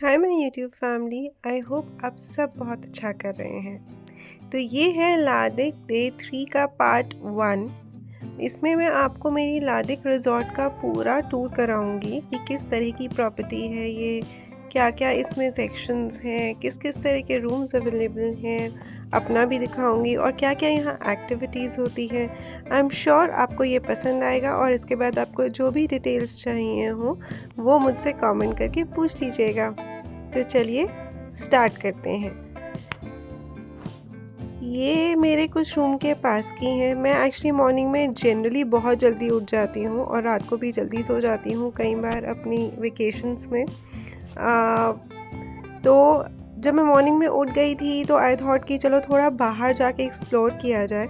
Hi my YouTube family. I hope आप सब बहुत अच्छा कर रहे हैं। तो ये है लादिक डे 3 का पार्ट 1। इसमें मैं आपको मेरी लादिक रिजॉर्ट का पूरा टूर कराऊंगी कि किस तरह की प्रॉपर्टी है ये, क्या क्या इसमें सेक्शंस हैं, किस किस तरह के रूम्स अवेलेबल हैं, अपना भी दिखाऊंगी और क्या क्या यहाँ एक्टिविटीज़ होती है। आई एम श्योर आपको ये पसंद आएगा और इसके बाद आपको जो भी डिटेल्स चाहिए हो वो मुझसे कमेंट करके पूछ लीजिएगा। तो चलिए स्टार्ट करते हैं। ये मेरे कुछ रूम के पास की हैं। मैं एक्चुअली मॉर्निंग में जनरली बहुत जल्दी उठ जाती हूँ और रात को भी जल्दी सो जाती हूँ कई बार अपनी वेकेशंस में। तो जब मैं मॉर्निंग में उठ गई थी तो आई थॉट कि चलो थोड़ा बाहर जाके एक्सप्लोर किया जाए।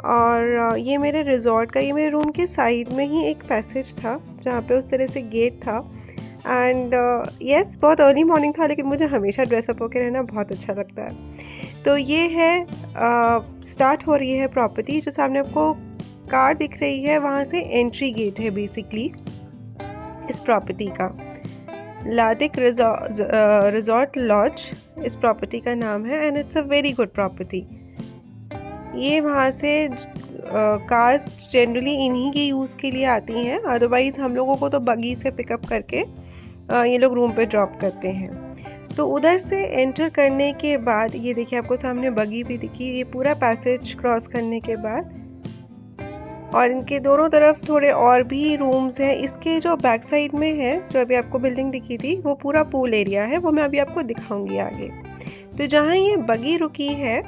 और ये मेरे रिजॉर्ट का, ये मेरे रूम के साइड में ही एक पैसेज था जहाँ पे उस तरह से गेट था। एंड यस, बहुत अर्ली मॉर्निंग था लेकिन मुझे हमेशा ड्रेसअप होकर रहना बहुत अच्छा लगता है। तो ये है स्टार्ट हो रही है प्रॉपर्टी। जो सामने आपको कार दिख रही है वहाँ से एंट्री गेट है बेसिकली इस प्रॉपर्टी का। लादिक रिजॉर्ट लॉज इस प्रॉपर्टी का नाम है and it's a very good property. ये वहाँ से कार्स जनरली इन्हीं के यूज़ के लिए आती हैं, अदरवाइज़ हम लोगों को तो बगी से पिकअप करके ये लोग रूम पे ड्रॉप करते हैं। तो उधर से एंटर करने के बाद ये देखिए आपको सामने बगी भी दिखी। ये पूरा पैसेज क्रॉस करने के बाद और इनके दोनों तरफ थोड़े और भी रूम्स हैं। इसके जो बैक साइड में है, जो अभी आपको बिल्डिंग दिखी थी, वो पूरा पूल एरिया है, वो मैं अभी आपको दिखाऊंगी आगे। तो जहाँ ये बगी रुकी है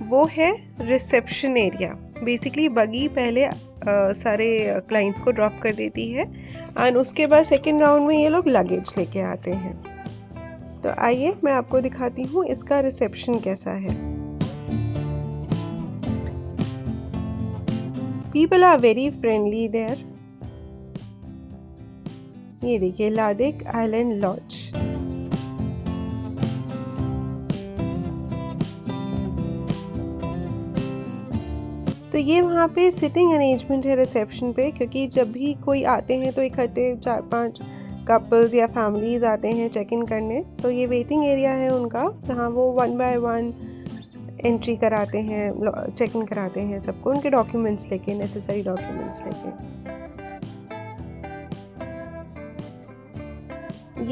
वो है रिसेप्शन एरिया। बेसिकली बगी पहले सारे क्लाइंट्स को ड्रॉप कर देती है एंड उसके बाद सेकेंड राउंड में ये लोग लगेज लेके आते हैं। तो आइए मैं आपको दिखाती हूँ इसका रिसेप्शन कैसा है। People are very friendly there. ये देखिए लादिक आइलैंड लॉज। तो ये वहाँ पे सिटिंग अरेंजमेंट है रिसेप्शन पे, क्योंकि जब भी कोई आते हैं तो इकट्ठे 4-5 कपल्स या फैमिलीज़ आते हैं चेक इन करने। तो ये वेटिंग एरिया है उनका, जहाँ वो 1 बाय 1 एंट्री कराते हैं, चेक इन कराते हैं सबको, उनके डॉक्यूमेंट्स लेके, नेसेसरी डॉक्यूमेंट्स लेके।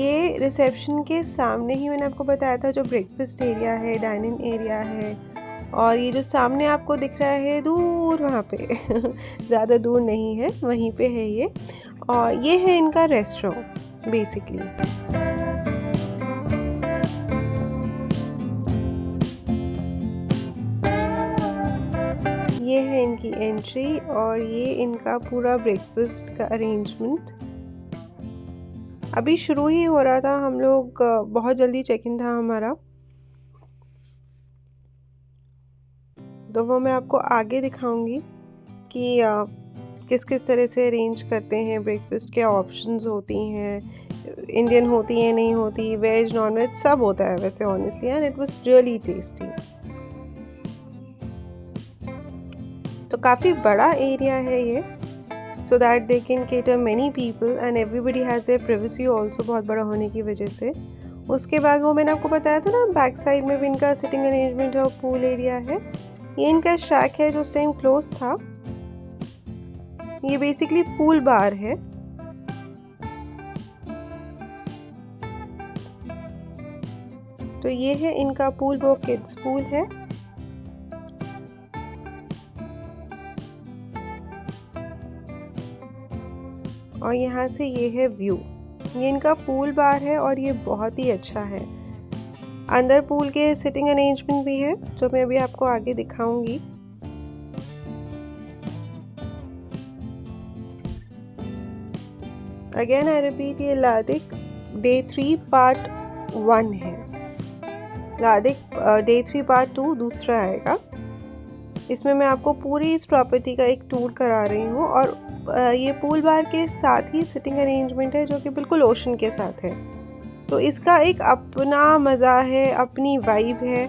ये रिसेप्शन के सामने ही मैंने आपको बताया था जो ब्रेकफास्ट एरिया है, डाइनिंग एरिया है। और ये जो सामने आपको दिख रहा है दूर वहाँ पे ज़्यादा दूर नहीं है, वहीं पे है ये। और ये है इनका रेस्टोरेंट बेसिकली। ये है इनकी एंट्री और ये इनका पूरा ब्रेकफास्ट का अरेंजमेंट। अभी शुरू ही हो रहा था, हम लोग बहुत जल्दी चेक इन था हमारा, तो वो मैं आपको आगे दिखाऊंगी कि किस किस तरह से अरेंज करते हैं ब्रेकफास्ट, क्या ऑप्शंस होती हैं, इंडियन होती है नहीं होती, वेज नॉन वेज सब होता है वैसे honestly, and it was really tasty. तो काफ़ी बड़ा एरिया है ये, so that they can cater many people and everybody has their privacy also, बहुत बड़ा होने की वजह से। उसके बाद वो मैंने आपको बताया था ना, बैक साइड में भी इनका सिटिंग अरेंजमेंट है और पूल एरिया है। ये इनका शैक है जो उस टाइम क्लोज था। ये बेसिकली पूल बार है। तो ये है इनका पूल, वो किड्स पूल है। और यहाँ से ये है व्यू। ये इनका पूल बार है और ये बहुत ही अच्छा है। अंदर पूल के सिटिंग अरेंजमेंट भी है जो मैं अभी आपको आगे दिखाऊंगी। अगेन आई रिपीट, ये लादिक डे 3 पार्ट 1 है। लादिक डे 3 पार्ट 2 दूसरा आएगा। इसमें मैं आपको पूरी इस प्रॉपर्टी का एक टूर करा रही हूँ। और ये पूल बार के साथ ही सिटिंग अरेंजमेंट है जो कि बिल्कुल ओशन के साथ है। तो इसका एक अपना मज़ा है, अपनी वाइब है।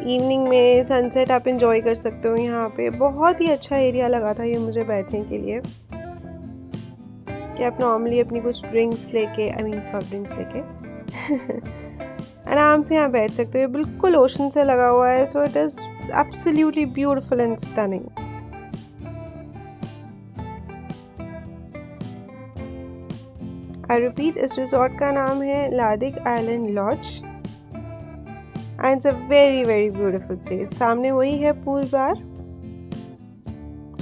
इवनिंग में सनसेट आप इंजॉय कर सकते हो यहाँ पे। बहुत ही अच्छा एरिया लगा था ये मुझे बैठने के लिए, कि आप नॉर्मली अपनी कुछ ड्रिंक्स लेके, आई मीन सॉफ्ट ड्रिंक्स लेके आराम से यहाँ बैठ सकते हो, बिल्कुल ओशन से लगा हुआ है, so it is absolutely beautiful and stunning. I repeat, इस रिजॉर्ट का नाम है लादिग island lodge and it's a very very beautiful place. सामने वही है पूल बार।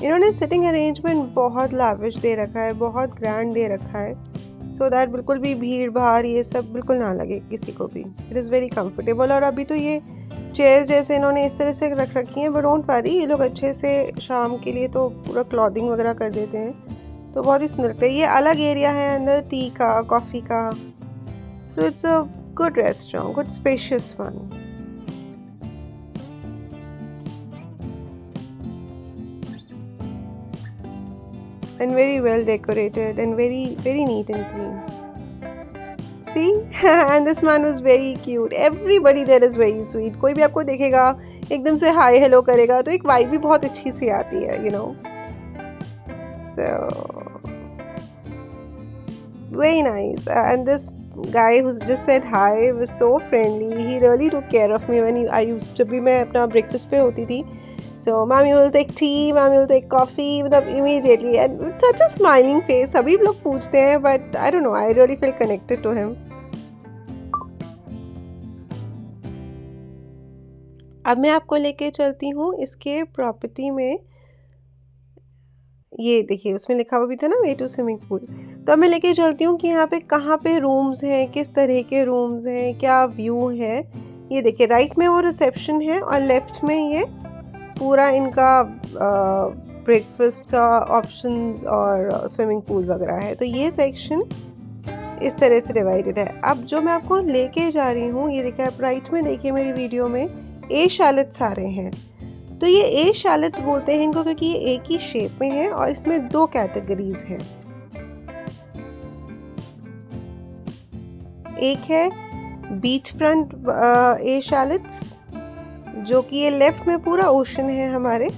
इन्होंने सिटिंग अरेंजमेंट बहुत लाविश दे रखा है, बहुत ग्रैंड दे रखा है, सो दैट बिल्कुल भी भीड़ भाड़ ये सब बिल्कुल ना लगे किसी को भी। It is very comfortable. और अभी तो ये चेयर्स जैसे इन्होंने इस तरह से रख रखी हैं, बट डोंट वरी, ये लोग अच्छे से शाम के लिए तो पूरा क्लॉथिंग वगैरह कर देते हैं, तो बहुत ही सुंदर लगता है। ये अलग एरिया है अंदर टी का, कॉफ़ी का, so it's a good restaurant, good spacious one. And very well decorated and very neat and clean. See, and this man was very cute. Everybody there is very sweet. कोई भी आपको देखेगा एकदम से hi hello करेगा, तो एक vibe भी बहुत अच्छी सी आती है, you know. So very nice. And this guy who just said hi was so friendly. He really took care of me when I used, जब भी मैं अपना breakfast पे होती थी. So mommy will take tea, mommy will take coffee, मतलब immediately, and with such a smiling face. सभी लोग पूछते हैं, but I don't know, I really feel connected to him. अब मैं आपको लेके चलती हूँ इसके प्रॉपर्टी में। ये देखिए उसमें लिखा हुआ भी था ना, वे टू स्विमिंग पूल। तो अब मैं लेके चलती हूँ कि यहाँ पे कहाँ पे रूम्स हैं, किस तरह के रूम्स हैं, क्या व्यू है। ये देखिए राइट में वो रिसेप्शन है और लेफ्ट में ये पूरा इनका ब्रेकफास्ट का ऑप्शंस और स्विमिंग पूल वगैरह है। तो ये सेक्शन इस तरह से डिवाइडेड है। अब जो मैं आपको लेके जा रही हूँ, ये देखिए आप राइट में देखिए मेरी वीडियो में ए शैलेट्स आ रहे हैं। तो ये ए शैलेट्स बोलते हैं इनको, क्योंकि ये एक ही शेप में है और इसमें दो कैटेगरीज हैं। एक है बीच फ्रंट ए शैलेट्स, जो कि ये लेफ्ट में पूरा ओशन है हमारे,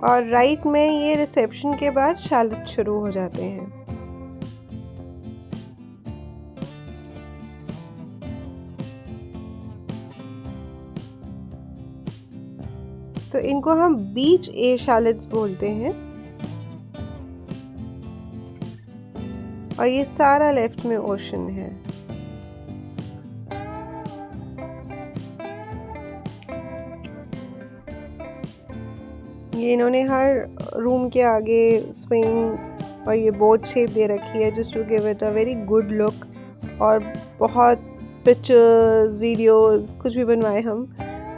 और राइट में ये रिसेप्शन के बाद शैलेट शुरू हो जाते हैं। तो इनको हम बीच ए शैलेट्स बोलते हैं। और ये सारा लेफ्ट में ओशन है। ये इन्होंने हर रूम के आगे स्विंग और ये बोट शेप दे रखी है, just to give it a very good look. और बहुत पिक्चर्स वीडियोस कुछ भी बनवाए हम,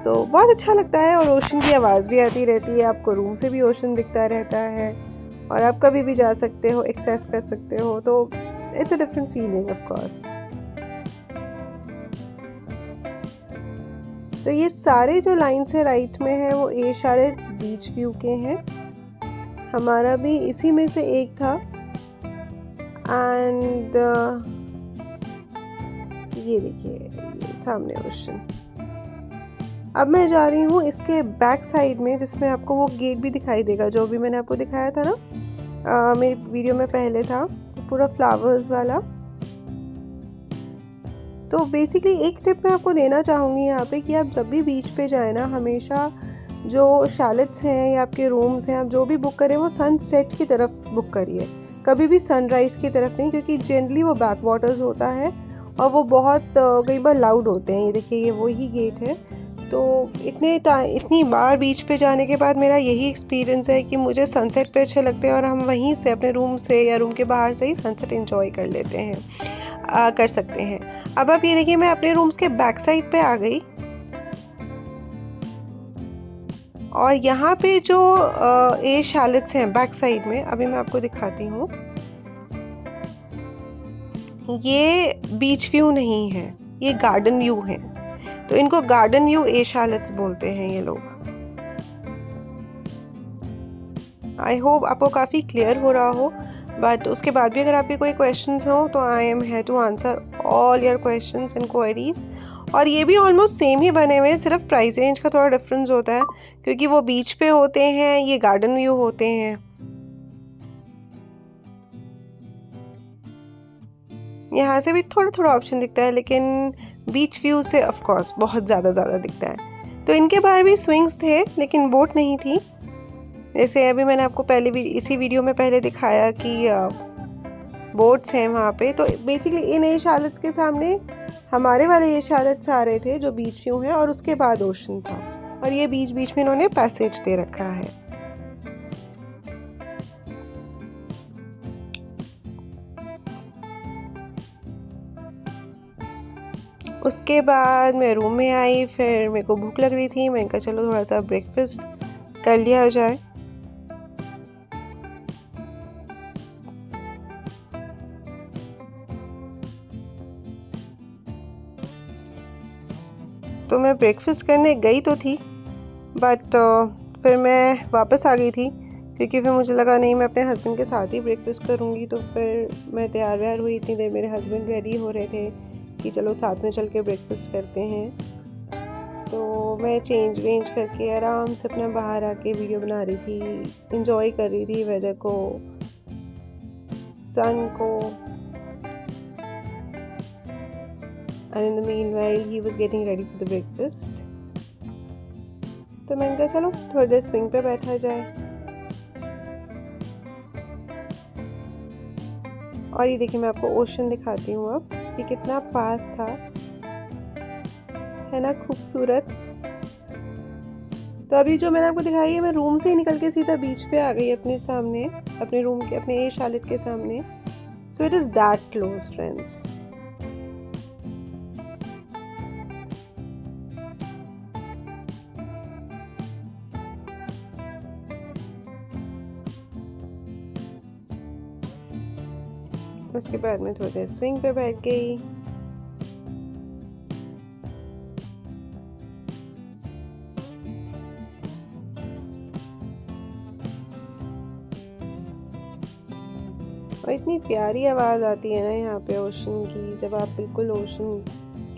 तो बहुत अच्छा लगता है। और ओशन की आवाज़ भी आती रहती है, आपको रूम से भी ओशन दिखता रहता है और आप कभी भी जा सकते हो, एक्सेस कर सकते हो, तो it's a different feeling of course. तो ये सारे जो लाइन्स है राइट में है वो ए शैलेट्स बीच व्यू के हैं। हमारा भी इसी में से एक था। एंड ये देखिए ये सामने ओशन। अब मैं जा रही हूँ इसके बैक साइड में, जिसमें आपको वो गेट भी दिखाई देगा जो भी मैंने आपको दिखाया था ना मेरी वीडियो में पहले था, पूरा फ्लावर्स वाला। तो बेसिकली एक टिप मैं आपको देना चाहूँगी यहाँ पे कि आप जब भी बीच पे जाए ना, हमेशा जो शैलेट्स हैं या आपके रूम्स हैं, आप जो भी बुक करें वो सनसेट की तरफ बुक करिए, कभी भी सनराइज़ की तरफ नहीं, क्योंकि जनरली वो बैक वाटर्स होता है और वो बहुत कई बार लाउड होते हैं। ये देखिए ये वही गेट है। तो इतनी बार बीच पे जाने के बाद मेरा यही एक्सपीरियंस है कि मुझे सनसेट पे अच्छे लगते हैं और हम वहीं से अपने रूम से या रूम के बाहर से ही सनसेट एंजॉय कर लेते हैं, कर सकते हैं। अब आप ये देखिए मैं अपने रूम्स के बैक साइड पे आ गई और यहाँ पे जो ए शैलेट्स हैं बैक साइड में, अभी मैं आपको दिखाती हूँ। ये बीच व्यू नहीं है, ये गार्डन व्यू है। तो इनको गार्डन व्यू ए शैलेट्स बोलते हैं ये लोग। आई होप आपको काफ़ी क्लियर हो रहा हो, बट उसके बाद भी अगर आपके कोई क्वेश्चंस हो तो I am here to answer all your questions and queries. और ये भी ऑलमोस्ट सेम ही बने हुए हैं, सिर्फ प्राइस रेंज का थोड़ा डिफरेंस होता है, क्योंकि वो बीच पे होते हैं, ये गार्डन व्यू होते हैं। यहाँ से भी थोड़ा थोड़ा ऑप्शन दिखता है, लेकिन बीच व्यू से ऑफ कोर्स बहुत ज़्यादा दिखता है। तो इनके बाहर भी स्विंग्स थे लेकिन बोट नहीं थी। जैसे अभी मैंने आपको पहले इसी वीडियो में पहले दिखाया कि बोट्स हैं वहाँ पे। तो बेसिकली इन एश हालत के सामने हमारे वाले एश हालत आ रहे थे जो बीच व्यू है, और उसके बाद ओशन था, और ये बीच बीच में इन्होंने पैसेज दे रखा है। उसके बाद मैं रूम में आई, फिर मेरे को भूख लग रही थी, मैंने कहा चलो थोड़ा सा ब्रेकफास्ट कर लिया जाए। तो मैं ब्रेकफास्ट करने गई तो थी, बट फिर मैं वापस आ गई थी, क्योंकि फिर मुझे लगा नहीं मैं अपने हस्बैंड के साथ ही ब्रेकफास्ट करूँगी। तो फिर मैं तैयार व्यार हुई, इतनी देर मेरे हस्बैंड रेडी हो रहे थे कि चलो साथ में चल के ब्रेकफास्ट करते हैं। तो मैं चेंज वेंज करके आराम से अपना बाहर आके वीडियो बना रही थी, इंजॉय कर रही थी वेदर को, सन को। And in the meanwhile he was getting ready for the breakfast. तो मैंने कहा चलो थोड़ी देर स्विंग पे बैठा जाए। और ये देखिए मैं आपको ओशन दिखाती हूँ अब, ये कितना पास था, है ना खूबसूरत। तो अभी जो मैंने आपको दिखाई है, मैं रूम से ही निकल के सीधा बीच पे आ गई अपने सामने, अपने रूम के, अपने ए शालेट के सामने। सो it is that close friends. उसके बाद मैं थोड़ी देर स्विंग पे बैठ गई। और इतनी प्यारी आवाज़ आती है ना यहाँ पे ओशन की, जब आप बिल्कुल ओशन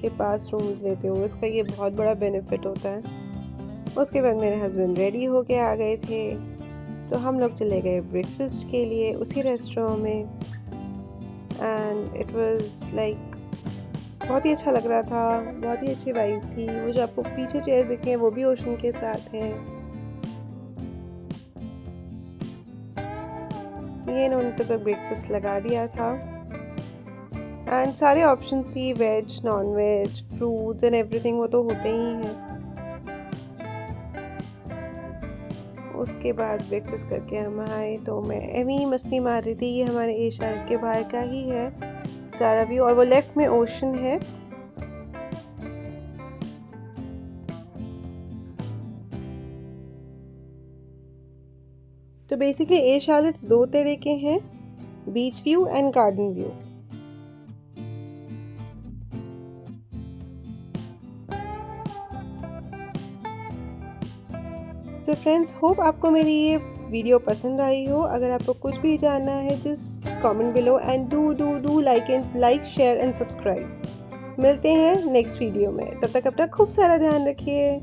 के पास रूम्स लेते हो, इसका ये बहुत बड़ा बेनिफिट होता है। उसके बाद मेरे हस्बैंड रेडी होके आ गए थे, तो हम लोग चले गए ब्रेकफास्ट के लिए उसी रेस्टोरेंट में। एंड इट वाज लाइक बहुत ही अच्छा लग रहा था, बहुत ही अच्छी वाइब थी। वो जो आपको पीछे चेयर्स दिख रही हैं वो भी ओशन के साथ हैं। ये इन्होंने तो ब्रेकफास्ट लगा दिया था, एंड सारे ऑप्शन थी, veg non veg fruits and everything, वो तो होते ही हैं। उसके बाद ब्रेकफास्ट करके हम आए, तो मैं एवी मस्ती मार रही थी। ये हमारे एशिया के बाहर का ही है सारा व्यू, और वो लेफ्ट में ओशन है। तो बेसिकली ए शालेट्स दो तरह के हैं, beach view and garden view. So friends, hope आपको मेरी ये वीडियो पसंद आई हो। अगर आपको कुछ भी जानना है just comment below, and do like share and subscribe. मिलते हैं नेक्स्ट वीडियो में, तब तक अपना खूब सारा ध्यान रखिए।